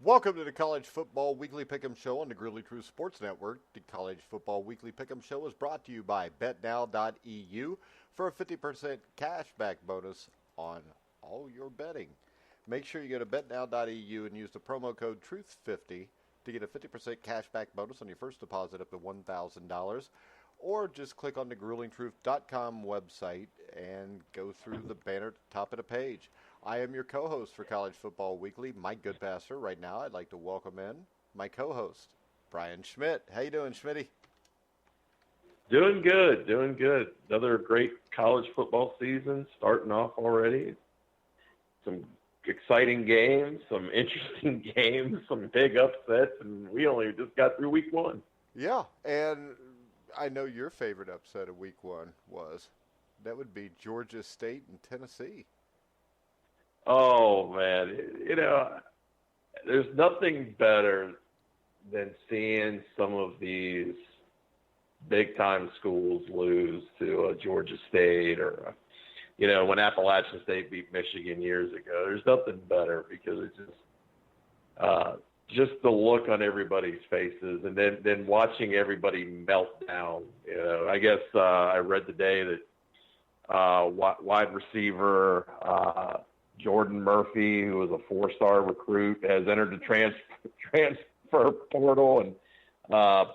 Welcome to the College Football Weekly Pick'em Show on the Grizzly True Sports Network. The College Football Weekly Pick'em Show is brought to you by BetNow.eu for a 50% cashback bonus on all your betting. Make sure you go to BetNow.eu and use the promo code TRUTH50 to get a 50% cashback bonus on your first deposit up to $1,000. Or just click on the GrillingTruth.com website and go through the banner at the top of the page. I am your co-host for College Football Weekly, Mike Goodpaster. Right now, I'd like to welcome in my co-host, Brian Schmidt. How you doing, Schmitty? Doing good. Another great college football season starting off already. Some exciting games, some interesting games, some big upsets, and we only just got through week one. Yeah, and I know your favorite upset of week one was. That would be Georgia State and Tennessee. Oh, man. There's nothing better than seeing some of these big-time schools lose to Georgia State or, when Appalachian State beat Michigan years ago. There's nothing better because it's just the look on everybody's faces and then watching everybody melt down. I guess I read today that wide receiver Jordan Murphy, who was a four-star recruit, has entered the transfer portal, and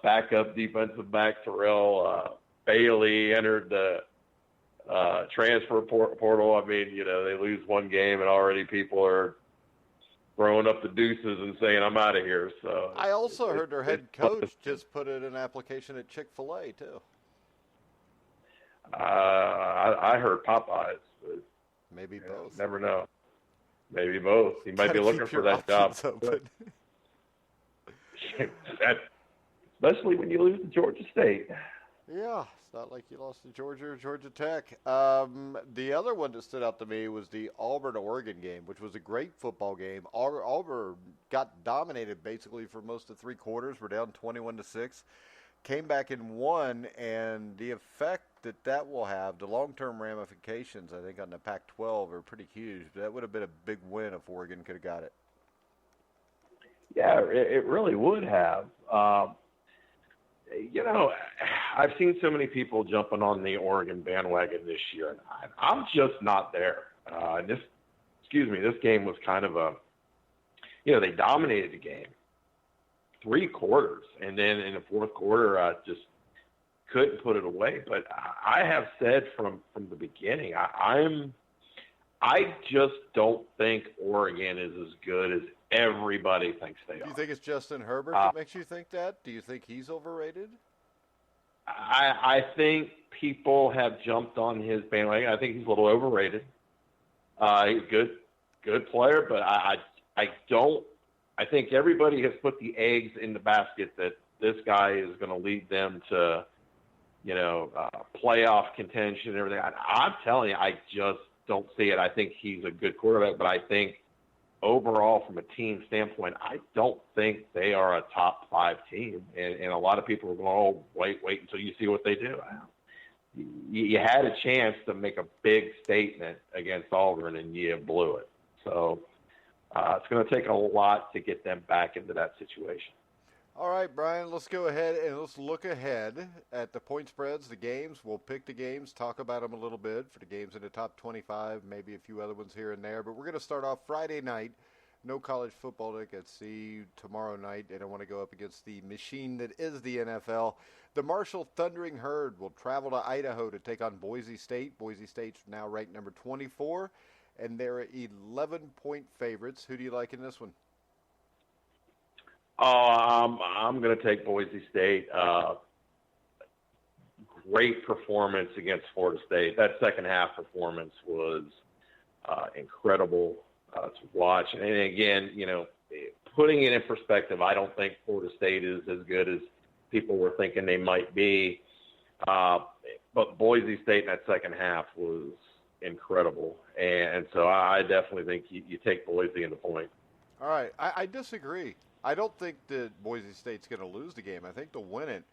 backup defensive back Terrell Bailey entered the transfer portal. I mean, they lose one game and already people are throwing up the deuces and saying, I'm out of here. So I also heard their head coach just put in an application at Chick-fil-A, too. I heard Popeyes. But, maybe both. Never know. Maybe both. He might be looking for that job. Especially when you lose to Georgia State. Yeah, it's not like you lost to Georgia or Georgia Tech. The other one that stood out to me was the Auburn-Oregon game, which was a great football game. Auburn got dominated basically for most of three quarters. We're down 21-6. Came back and won, and the effect that will have, the long-term ramifications, I think, on the Pac-12 are pretty huge. That would have been a big win if Oregon could have got it. Yeah, it really would have. I've seen so many people jumping on the Oregon bandwagon this year, and I'm just not there. This game was kind of they dominated the game. 3 quarters, and then in the fourth quarter, just couldn't put it away. But I have said from the beginning, I just don't think Oregon is as good as everybody thinks they are. Do you think it's Justin Herbert that makes you think that? Do you think he's overrated? I think people have jumped on his bandwagon. I think he's a little overrated. He's a good player, but I don't. I think everybody has put the eggs in the basket that this guy is going to lead them to, playoff contention and everything. I'm telling you, I just don't see it. I think he's a good quarterback, but I think overall from a team standpoint, I don't think they are a top 5 team. And a lot of people are going, oh, wait until you see what they do. You had a chance to make a big statement against Auburn, and you blew it. So it's going to take a lot to get them back into that situation. All right, Brian, let's go ahead and let's look ahead at the point spreads, the games. We'll pick the games, talk about them a little bit for the games in the top 25, maybe a few other ones here and there. But we're going to start off Friday night. No college football to get see tomorrow night. They don't want to go up against the machine that is the NFL. The Marshall Thundering Herd will travel to Idaho to take on Boise State. Boise State's now ranked number 24. And they're 11-point favorites. Who do you like in this one? I'm going to take Boise State. Great performance against Florida State. That second half performance was incredible to watch. And again, putting it in perspective, I don't think Florida State is as good as people were thinking they might be. But Boise State in that second half was incredible. And so I definitely think you take Boise in the point. All right. I disagree. I don't think that Boise State's going to lose the game. I think they'll win it.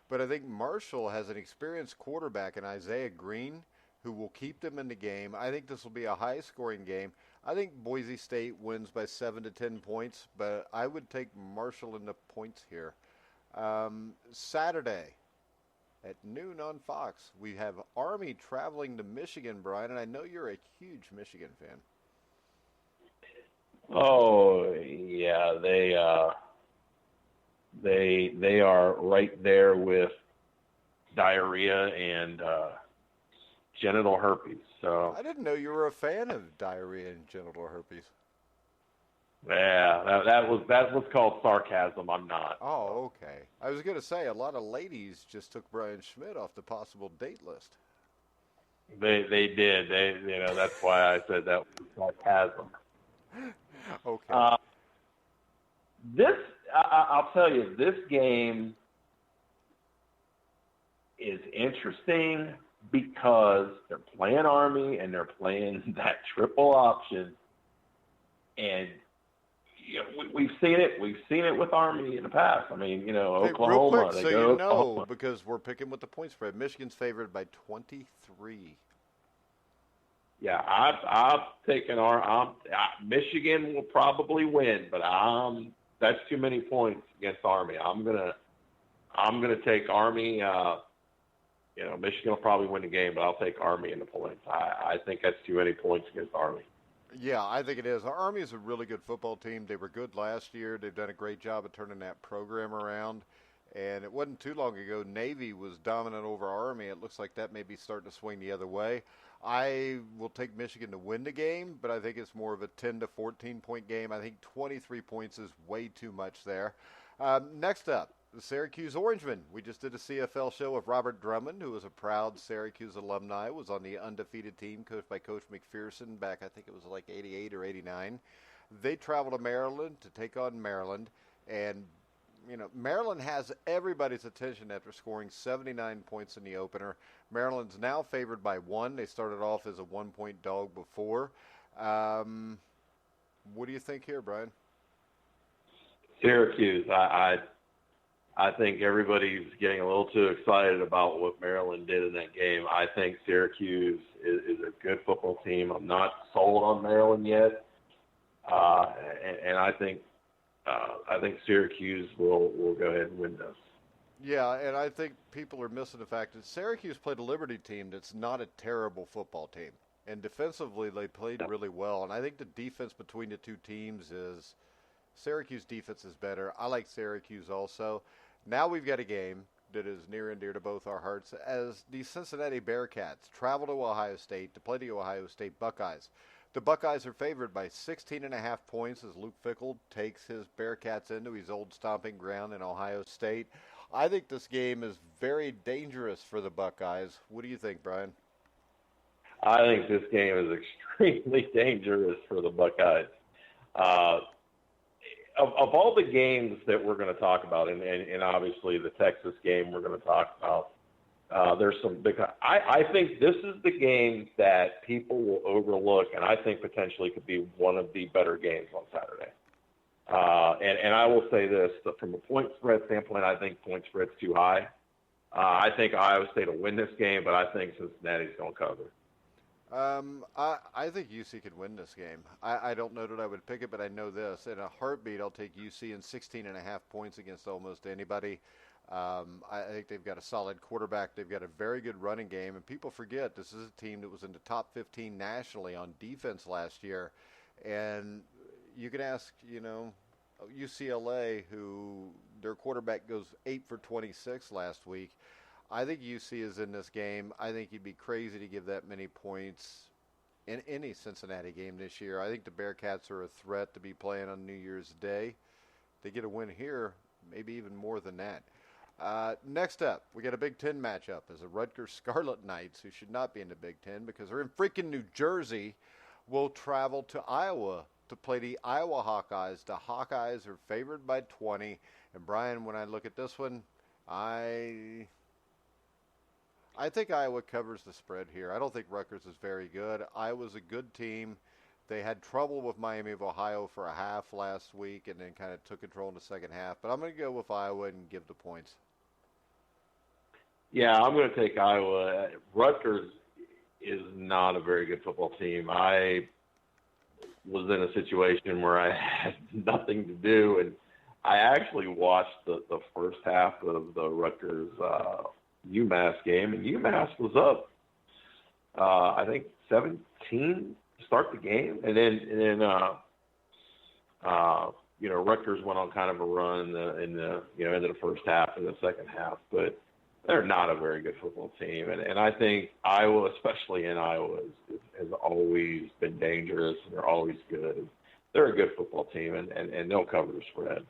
But I think Marshall has an experienced quarterback in Isaiah Green who will keep them in the game. I think this will be a high-scoring game. I think Boise State wins by 7 to 10 points, but I would take Marshall in the points here. Saturday at noon on Fox, we have Army traveling to Michigan, Brian, and I know you're a huge Michigan fan. Oh yeah, they are right there with diarrhea and genital herpes. So I didn't know you were a fan of diarrhea and genital herpes. yeah, that's what's called sarcasm. I'm not. Oh, okay. I was going to say a lot of ladies just took Brian Schmidt off the possible date list. They did. That's why I said that was sarcasm. Okay. I'll tell you, this game is interesting because they're playing Army and they're playing that triple option, and we've seen it. We've seen it with Army in the past. I mean, Oklahoma. Real quick, so you know, because we're picking with the point spread. Michigan's favored by 23. Yeah, I'm taking Michigan will probably win, but that's too many points against Army. I'm gonna take Army. Michigan will probably win the game, but I'll take Army in the points. I think that's too many points against Army. Yeah, I think it is. Army is a really good football team. They were good last year. They've done a great job of turning that program around. And it wasn't too long ago, Navy was dominant over Army. It looks like that may be starting to swing the other way. I will take Michigan to win the game, but I think it's more of a 10 to 14 point game. I think 23 points is way too much there. Next up, the Syracuse Orangemen. We just did a CFL show of Robert Drummond, who was a proud Syracuse alumni, was on the undefeated team coached by Coach McPherson back, I think it was like 88 or 89. They travel to Maryland to take on Maryland, and Maryland has everybody's attention after scoring 79 points in the opener. Maryland's now favored by 1. They started off as a 1-point dog before. What do you think here, Brian? Syracuse. I think everybody's getting a little too excited about what Maryland did in that game. I think Syracuse is a good football team. I'm not sold on Maryland yet, and I think Syracuse will go ahead and win this. Yeah, and I think people are missing the fact that Syracuse played a Liberty team that's not a terrible football team. And defensively, they played really well. And I think the defense between the two teams is Syracuse defense is better. I like Syracuse also. Now we've got a game that is near and dear to both our hearts as the Cincinnati Bearcats travel to Ohio State to play the Ohio State Buckeyes. The Buckeyes are favored by 16.5 points as Luke Fickell takes his Bearcats into his old stomping ground in Ohio State. I think this game is very dangerous for the Buckeyes. What do you think, Brian? I think this game is extremely dangerous for the Buckeyes. Of all the games that we're going to talk about, and obviously the Texas game we're going to talk about, there's some big. I think this is the game that people will overlook, and I think potentially could be one of the better games on Saturday. And I will say this, from a point spread standpoint, I think point spread's too high. I think Iowa State will win this game, but I think Cincinnati's going to cover. I think UC could win this game. I don't know that I would pick it, but I know this. In a heartbeat, I'll take UC in 16.5 points against almost anybody. I think they've got a solid quarterback. They've got a very good running game. And people forget this is a team that was in the top 15 nationally on defense last year. And you can ask, UCLA, who their quarterback goes 8 for 26 last week. I think UC is in this game. I think you'd be crazy to give that many points in any Cincinnati game this year. I think the Bearcats are a threat to be playing on New Year's Day. They get a win here, maybe even more than that. Next up, we got a Big Ten matchup as the Rutgers Scarlet Knights, who should not be in the Big Ten because they're in freaking New Jersey, will travel to Iowa to play the Iowa Hawkeyes. The Hawkeyes are favored by 20. And Brian, when I look at this one, I think Iowa covers the spread here. I don't think Rutgers is very good. Iowa's a good team. They had trouble with Miami of Ohio for a half last week and then kind of took control in the second half. But I'm going to go with Iowa and give the points. Yeah, I'm going to take Iowa. Rutgers is not a very good football team. was in a situation where I had nothing to do, and I actually watched the first half of the Rutgers UMass game, and UMass was up, I think 17 to start the game, and then Rutgers went on kind of a run in the end of the first half and the second half, but they're not a very good football team, and I think Iowa, especially in Iowa, has always been dangerous, and they're always good. They're a good football team, and they'll cover the spread.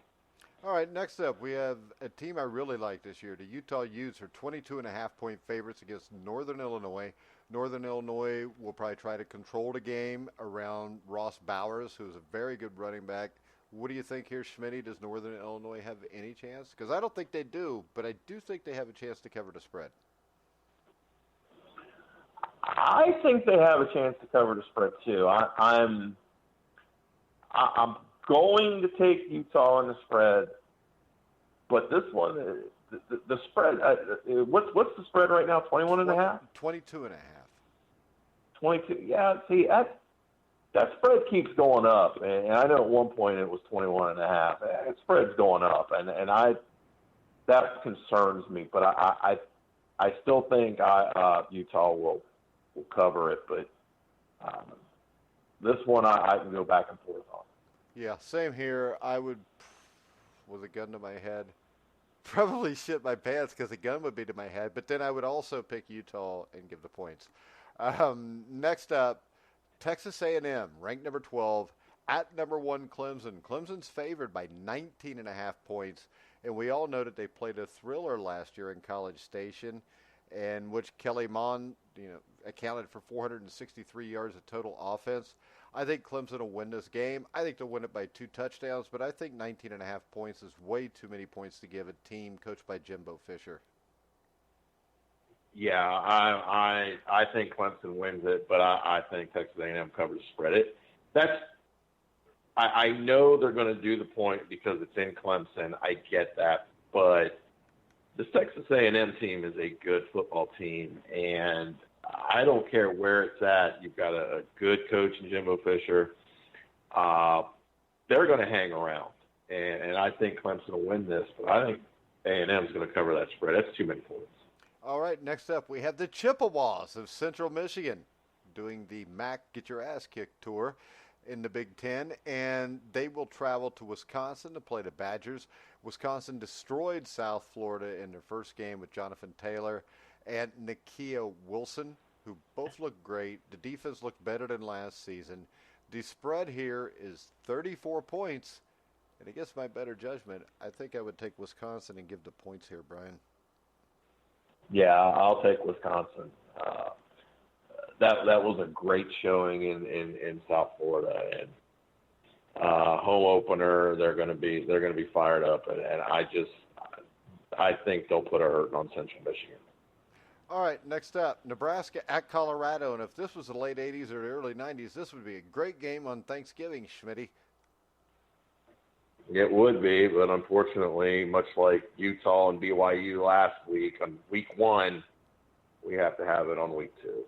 All right, next up, we have a team I really like this year. The Utah Utes are 22.5-point favorites against Northern Illinois. Northern Illinois will probably try to control the game around Ross Bowers, who's a very good running back. What do you think here, Schmidt? Does Northern Illinois have any chance? Because I don't think they do, but I do think they have a chance to cover the spread. I think they have a chance to cover the spread, too. I'm going to take Utah on the spread, but this one, the spread, what's the spread right now, 21.5? 22.5. 22, yeah, see, that spread keeps going up, and I know at one point it was 21.5. That spread's going up, and that concerns me, but I still think Utah will cover it, but this one I can go back and forth on. Yeah, same here. I would, with a gun to my head, probably shit my pants because a gun would be to my head, but then I would also pick Utah and give the points. Next up, Texas A&M, ranked number 12, at number 1 Clemson. Clemson's favored by 19.5 points, and we all know that they played a thriller last year in College Station, in which Kelly Mond, accounted for 463 yards of total offense. I think Clemson will win this game. I think they'll win it by 2 touchdowns, but I think 19.5 points is way too many points to give a team coached by Jimbo Fisher. Yeah, I think Clemson wins it, but I think Texas A&M covers the spread. I know they're going to do the point because it's in Clemson. I get that, but this Texas A&M team is a good football team, and I don't care where it's at. You've got a good coach in Jimbo Fisher. They're going to hang around, and I think Clemson will win this, but I think A&M is going to cover that spread. That's too many points. All right, next up, we have the Chippewas of Central Michigan doing the MAC Get Your Ass Kicked tour in the Big Ten, and they will travel to Wisconsin to play the Badgers. Wisconsin destroyed South Florida in their first game with Jonathan Taylor and Nakia Wilson, who both look great. The defense looked better than last season. The spread here is 34 points, and against my better judgment, I think I would take Wisconsin and give the points here, Brian. Yeah, I'll take Wisconsin. That was a great showing in South Florida, and home opener. They're going to be fired up, and I think they'll put a hurting on Central Michigan. All right, next up, Nebraska at Colorado, and if this was the late 80s or the early 90s, this would be a great game on Thanksgiving, Schmitty. It would be, but unfortunately, much like Utah and BYU last week, on week 1, we have to have it on week 2.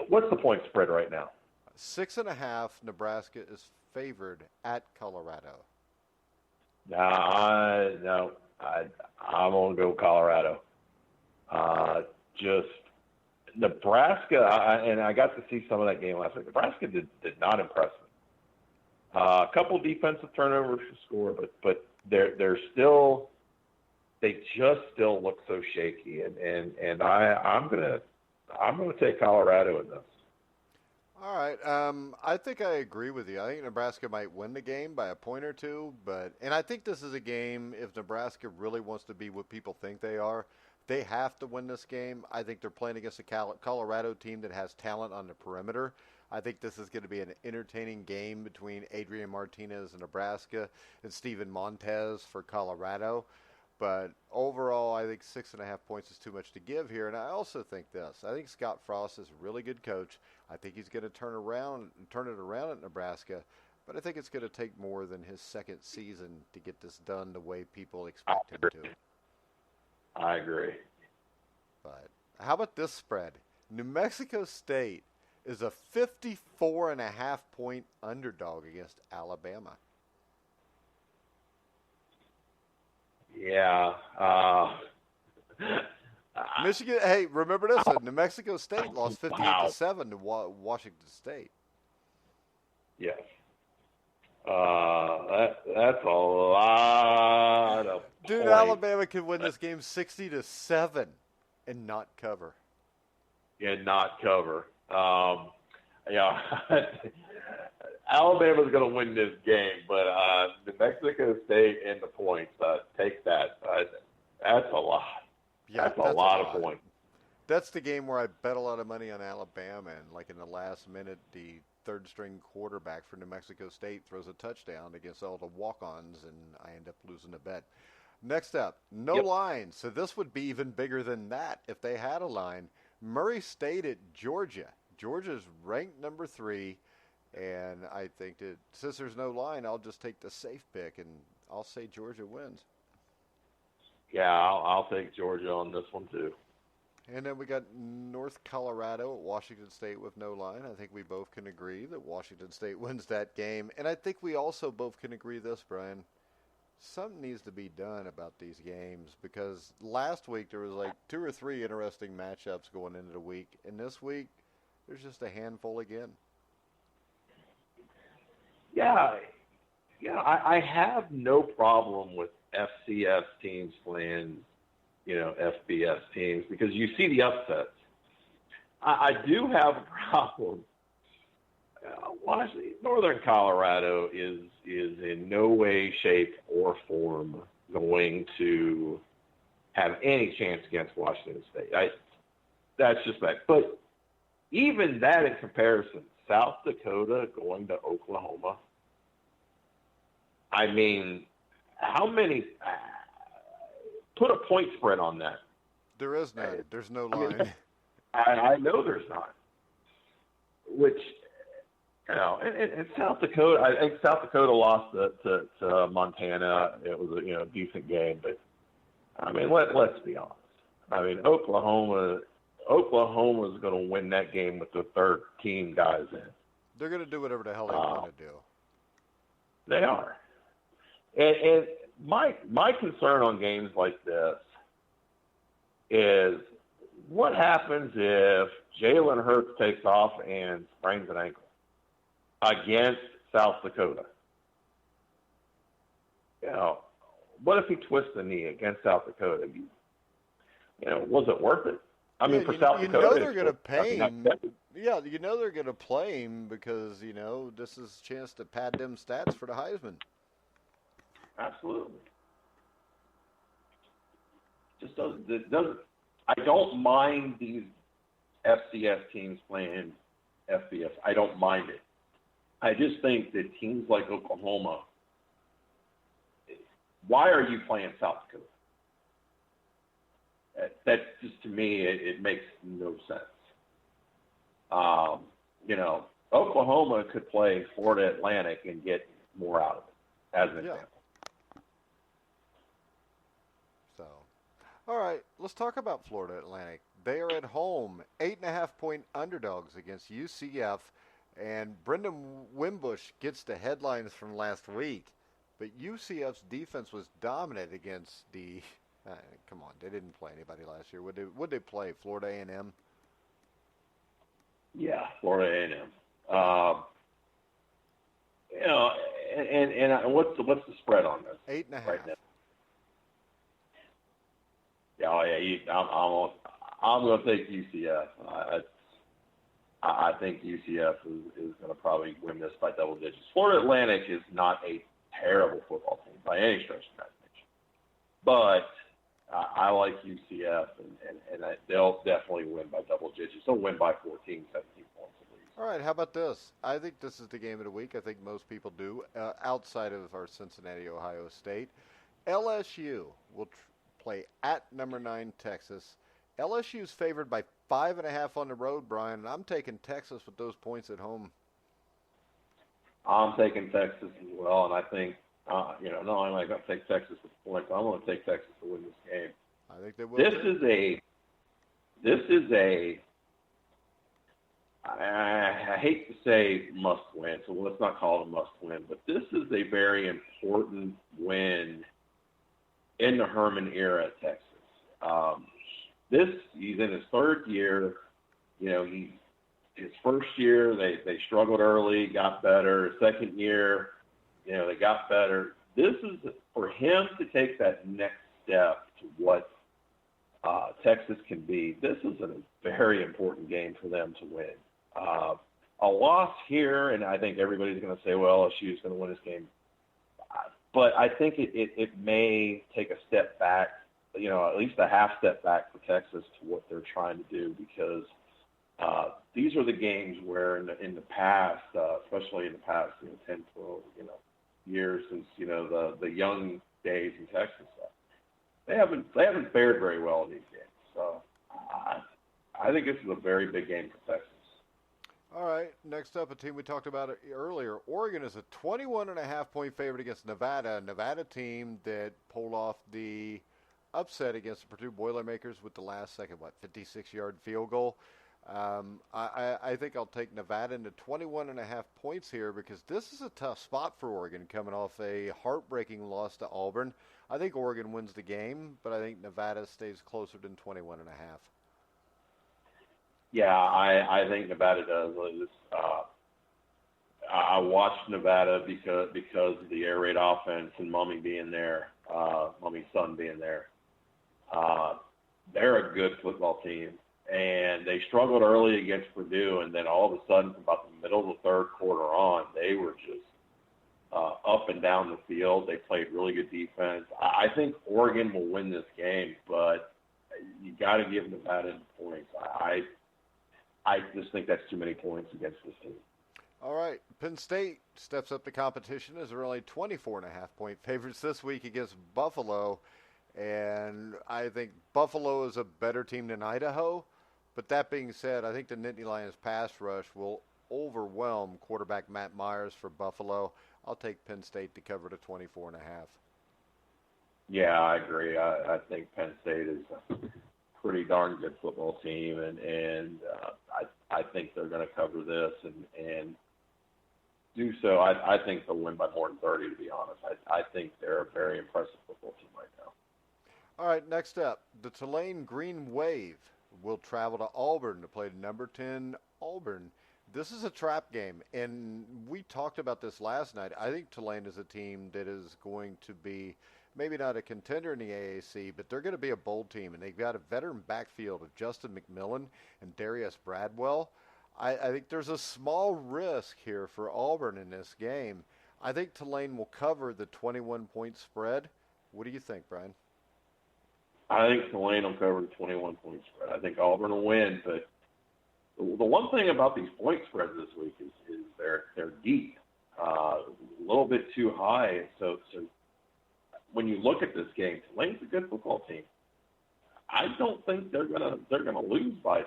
What's the point spread right now? 6.5. Nebraska is favored at Colorado. No, I'm going to go Colorado. Just Nebraska, and I got to see some of that game last week. Nebraska did not impress me. A couple defensive turnovers to score, but they're still, they just still look so shaky, and I'm gonna take Colorado in this. All right, I think I agree with you. I think Nebraska might win the game by a point or two, and I think this is a game, if Nebraska really wants to be what people think they are, they have to win this game. I think they're playing against a Colorado team that has talent on the perimeter. I think this is going to be an entertaining game between Adrian Martinez of Nebraska and Steven Montez for Colorado. But overall, I think 6.5 points is too much to give here. And I also think this. I think Scott Frost is a really good coach. I think he's going to turn it around at Nebraska. But I think it's going to take more than his second season to get this done the way people expect him to. I agree. But how about this spread? New Mexico State is a 54.5-point underdog against Alabama. Yeah. Michigan, hey, remember this one. New Mexico State lost 58-7 to Washington State. Yes. That's a lot of Dude, points. Alabama could win this game 60-7 and not cover. And not cover. Yeah. Alabama's going to win this game, but New Mexico State and the points, take that. That's a lot. Yeah, that's a lot of points. That's the game where I bet a lot of money on Alabama, and like in the last minute, the third-string quarterback for New Mexico State throws a touchdown against all the walk-ons, and I end up losing the bet. Next up, no line. So this would be even bigger than that if they had a line. Murray State at Georgia. Georgia's ranked number 3, and I think that since there's no line, I'll just take the safe pick, and I'll say Georgia wins. Yeah, I'll take Georgia on this one too. And then we got North Colorado at Washington State with no line. I think we both can agree that Washington State wins that game. And I think we also both can agree this, Brian. Something needs to be done about these games because last week there was like 2 or 3 interesting matchups going into the week. And this week there's just a handful again. Yeah, I have no problem with FCS teams playing, FBS teams because you see the upsets. I do have a problem. Honestly, Northern Colorado is in no way, shape, or form going to have any chance against Washington State. That's just that. But even that in comparison, South Dakota going to Oklahoma, I mean, how many put a point spread on that? There is none. There's no line. I know there's not. Which, and South Dakota, I think South Dakota lost to Montana. It was a decent game, but I mean, let's be honest. I mean, Oklahoma's going to win that game with the 13 guys in. They're going to do whatever the hell they want to do. They are. And my concern on games like this is what happens if Jalen Hurts takes off and sprains an ankle against South Dakota? What if he twists the knee against South Dakota? Was it worth it? I mean, for South Dakota, you know they're going to pay him. Yeah, you know they're going to play him because this is a chance to pad them stats for the Heisman. Absolutely. Just doesn't. I don't mind these FCS teams playing FBS. I don't mind it. I just think that teams like Oklahoma. Why are you playing South Dakota? That just to me, it makes no sense. Oklahoma could play Florida Atlantic and get more out of it, as an example. So, all right, let's talk about Florida Atlantic. They are at home, 8.5-point underdogs against UCF, and Brendan Wimbush gets the headlines from last week. But UCF's defense was dominant against the. Come on, they didn't play anybody last year. Would they play Florida A&M? Yeah, Florida A&M. And what's the spread on this? 8.5. Right now? Yeah, I'm going to take UCF. I think UCF is going to probably win this by double digits. Florida Atlantic is not a terrible football team by any stretch of imagination, but I like UCF, and they'll definitely win by double digits. They'll win by 14, 17 points at least. All right, how about this? I think this is the game of the week. I think most people do, outside of our Cincinnati, Ohio State. LSU will play at number 9 Texas. LSU's favored by 5.5 on the road, Brian, and I'm taking Texas with those points at home. I'm taking Texas as well, and I think, not only am I going to take Texas with points, I'm going to take Texas to win this game. I think they will. I hate to say must win, so let's not call it a must win, but this is a very important win in the Herman era at Texas. He's in his third year. His first year, they struggled early, got better. Second year, they got better. This is for him to take that next step to what Texas can be. This is a very important game for them to win. A loss here, and I think everybody's going to say, well, LSU is going to win this game. But I think it may take a step back, at least a half step back for Texas to what they're trying to do, because these are the games where in the past, especially in the past 10, 12 years since the young days in Texas, they haven't fared very well in these games. So I think this is a very big game for Texas. All right, next up, a team we talked about earlier. Oregon is a 21.5-point favorite against Nevada. A Nevada team that pulled off the upset against the Purdue Boilermakers with the last-second, 56-yard field goal. I think I'll take Nevada into 21.5 points here, because this is a tough spot for Oregon coming off a heartbreaking loss to Auburn. I think Oregon wins the game, but I think Nevada stays closer than 21.5. Yeah, I think Nevada does. I watched Nevada because of the air raid offense and Mummy's son being there. They're a good football team, and they struggled early against Purdue, and then all of a sudden, from about the middle of the third quarter on, they were just up and down the field. They played really good defense. I think Oregon will win this game, but you got to give Nevada points. I just think that's too many points against this team. All right, Penn State steps up the competition as they're only 24.5-point favorites this week against Buffalo, and I think Buffalo is a better team than Idaho. But that being said, I think the Nittany Lions pass rush will overwhelm quarterback Matt Myers for Buffalo. I'll take Penn State to cover to 24.5. Yeah, I agree. I think Penn State is a pretty darn good football team, and I think they're going to cover this and do so. I think they'll win by more than 30, to be honest. I think they're a very impressive football team right now. All right, next up, the Tulane Green Wave will travel to Auburn to play number 10 Auburn. This is a trap game, and we talked about this last night. I think Tulane is a team that is going to be maybe not a contender in the AAC, but they're going to be a bowl team, and they've got a veteran backfield of Justin McMillan and Darius Bradwell. I think there's a small risk here for Auburn in this game. I think Tulane will cover the 21-point spread. What do you think, Brian? I think Tulane will cover the 21-point spread. I think Auburn will win, but the one thing about these point spreads this week is they're deep, a little bit too high. So when you look at this game, Tulane's a good football team. I don't think they're gonna lose by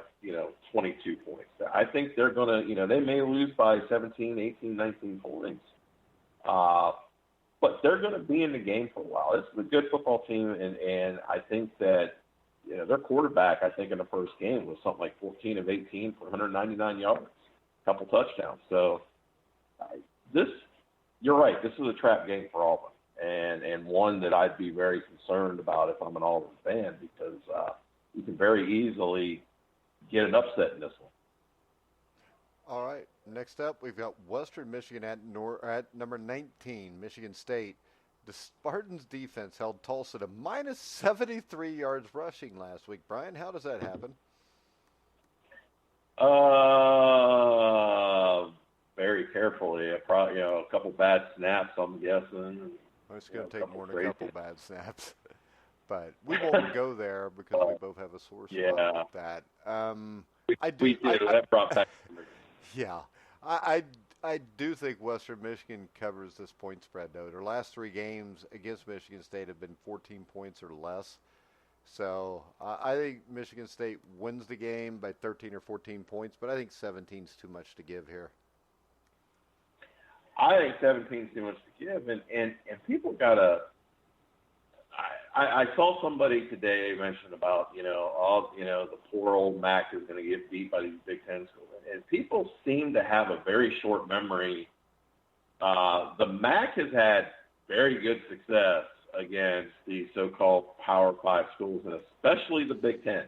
22 points. I think they're gonna they may lose by 17, 18, 19 points, but they're gonna be in the game for a while. This is a good football team, and I think that their quarterback, I think in the first game was something like 14 of 18 for 199 yards, a couple touchdowns. So you're right. This is a trap game for Auburn. And one that I'd be very concerned about if I'm an Auburn fan, because you can very easily get an upset in this one. All right. Next up, we've got Western Michigan at number 19, Michigan State. The Spartans' defense held Tulsa to minus 73 yards rushing last week. Brian, how does that happen? Very carefully. Probably, a couple bad snaps, I'm guessing. It's going to take more than a couple bad snaps. But we won't go there because we both have a sore spot with that. That brought back. Yeah. I do think Western Michigan covers this point spread, though. Their last three games against Michigan State have been 14 points or less. So I think Michigan State wins the game by 13 or 14 points, but I think 17 is too much to give here. I think 17 is too much to give, and people got to I saw somebody today mention about, the poor old MAC is going to get beat by these Big Ten schools. and people seem to have a very short memory. The MAC has had very good success against the so-called Power 5 schools, and especially the Big Ten.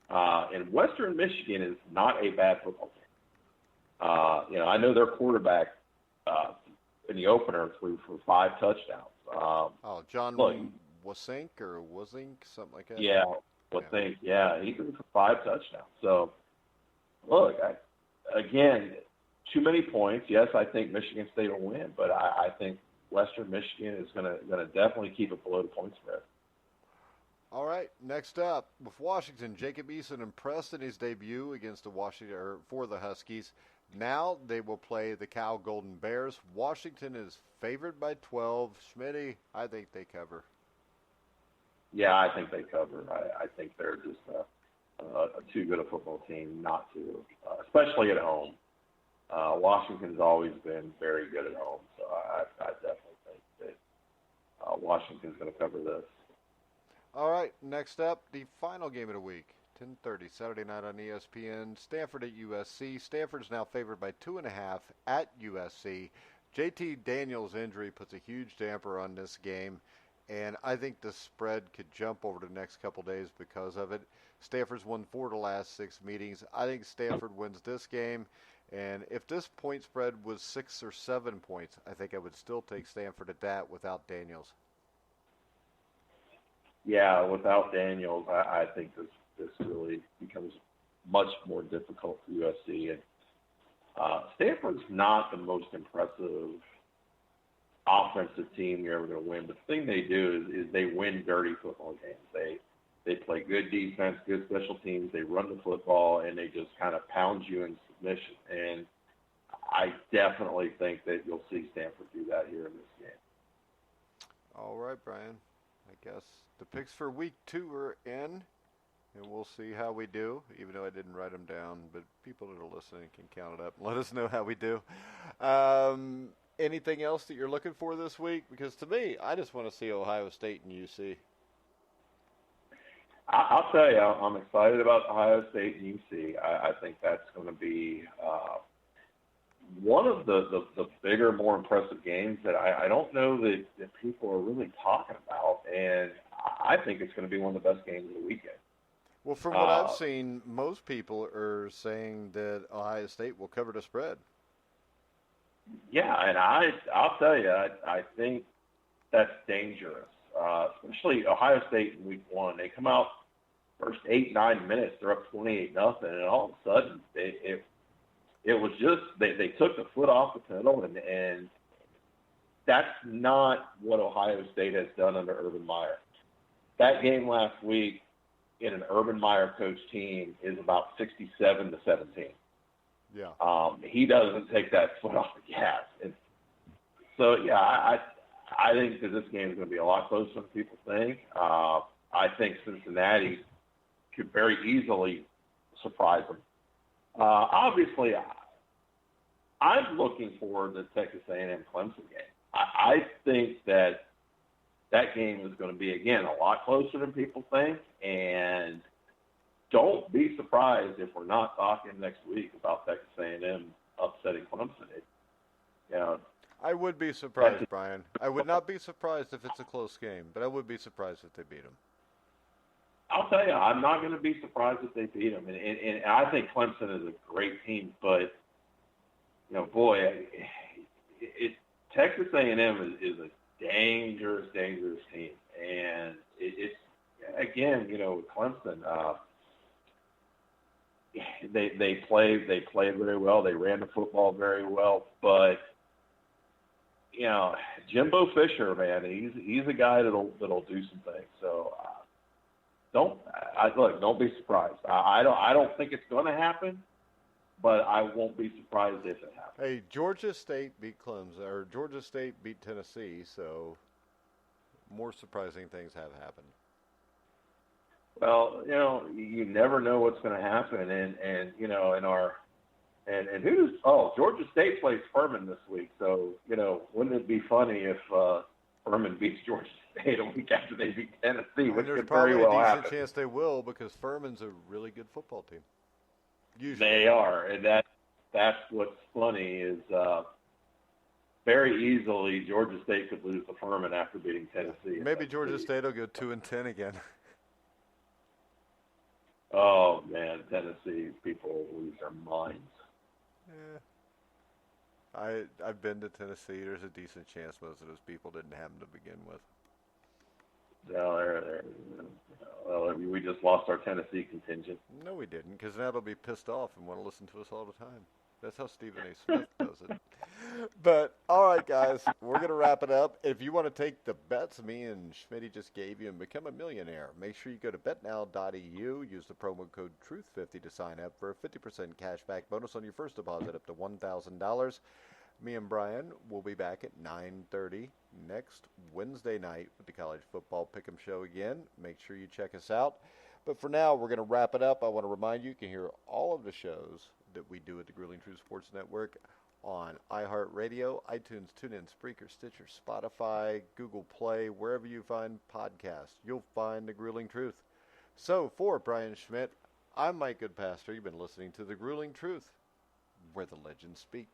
And Western Michigan is not a bad football team. I know their quarterback in the opener threw for 5 touchdowns. John Wasink, something like that? Yeah, Wasink. Yeah, he threw for 5 touchdowns. So, look, again, too many points. Yes, I think Michigan State will win, but I think Western Michigan is going to definitely keep it below the point spread. All right, next up, with Washington, Jacob Eason impressed in his debut against for the Huskies. Now they will play the Cal Golden Bears. Washington is favored by 12. Schmidt, I think they cover. Yeah, I think they cover. I think they're just too good a football team not to, especially at home. Washington's always been very good at home, so I definitely think that Washington's going to cover this. All right, next up, the final game of the week, 10:30 Saturday night on ESPN. Stanford at USC. Stanford's now favored by 2.5 at USC. JT Daniels' injury puts a huge damper on this game, and I think the spread could jump over the next couple days because of it. Stanford's won 4 of the last 6 meetings. I think Stanford wins this game, and if this point spread was 6 or 7 points, I think I would still take Stanford at that without Daniels. Yeah, without Daniels, I think this really becomes much more difficult for USC. And Stanford's not the most impressive offensive team you're ever going to win. But the thing they do is they win dirty football games. They play good defense, good special teams. They run the football, and they just kind of pound you in submission. And I definitely think that you'll see Stanford do that here in this game. All right, Brian. I guess the picks for week 2 are in, and we'll see how we do, even though I didn't write them down. But people that are listening can count it up and let us know how we do. Anything else that you're looking for this week? Because to me, I just want to see Ohio State and UC. I'll tell you, I'm excited about Ohio State and UC. I think that's going to be one of the bigger, more impressive games that I don't know that people are really talking about, and I think it's going to be one of the best games of the weekend. Well, from what I've seen, most people are saying that Ohio State will cover the spread. Yeah, and I'll tell you, I think that's dangerous, especially Ohio State in week 1. They come out first 8-9 minutes, they're up 28-0, and all of a sudden it was just they took the foot off the pedal, and that's not what Ohio State has done under Urban Meyer. That game last week in an Urban Meyer coach team is about 67-17. Yeah. He doesn't take that foot off the gas. And so, yeah, I think that this game is going to be a lot closer than people think. I think Cincinnati could very easily surprise them. Obviously, I'm looking forward to the Texas A&M Clemson game. I think that game is going to be, again, a lot closer than people think. And don't be surprised if we're not talking next week about Texas A&M upsetting Clemson. I would be surprised, Brian. I would not be surprised if it's a close game, but I would be surprised if they beat them. I'll tell you, I'm not going to be surprised if they beat them. And I think Clemson is a great team, but, Texas A&M is a dangerous team. And it's again, Clemson, they played very well. They ran the football very well, but Jimbo Fisher, man, he's a guy that'll do some things. So don't be surprised. I don't think it's going to happen, but I won't be surprised if it happens. Hey, Georgia State beat Clemson, or Georgia State beat Tennessee, so more surprising things have happened. Well, you never know what's going to happen, and Georgia State plays Furman this week, so wouldn't it be funny if Furman beats Georgia State a week after they beat Tennessee, which could very well happen. There's a decent chance they will, because Furman's a really good football team. Usually. They are, and that's what's funny is very easily Georgia State could lose to Furman after beating Tennessee. Maybe Georgia State will go 2-10 again. Oh man, Tennessee people lose their minds. Yeah. I've been to Tennessee. There's a decent chance most of those people didn't have them to begin with. Well, we just lost our Tennessee contingent. No, we didn't, because now they'll be pissed off and want to listen to us all the time. That's how Stephen A. Smith does it. But, all right, guys, we're going to wrap it up. If you want to take the bets me and Schmidt just gave you and become a millionaire, make sure you go to betnow.eu, use the promo code TRUTH50 to sign up for a 50% cashback bonus on your first deposit up to $1,000. Me and Brian will be back at 9:30 next Wednesday night with the College Football Pick'em Show again. Make sure you check us out. But for now, we're going to wrap it up. I want to remind you can hear all of the shows that we do at the Grueling Truth Sports Network on iHeartRadio, iTunes, TuneIn, Spreaker, Stitcher, Spotify, Google Play, wherever you find podcasts, you'll find the Grueling Truth. So for Brian Schmidt, I'm Mike Goodpaster. You've been listening to the Grueling Truth, where the legends speak.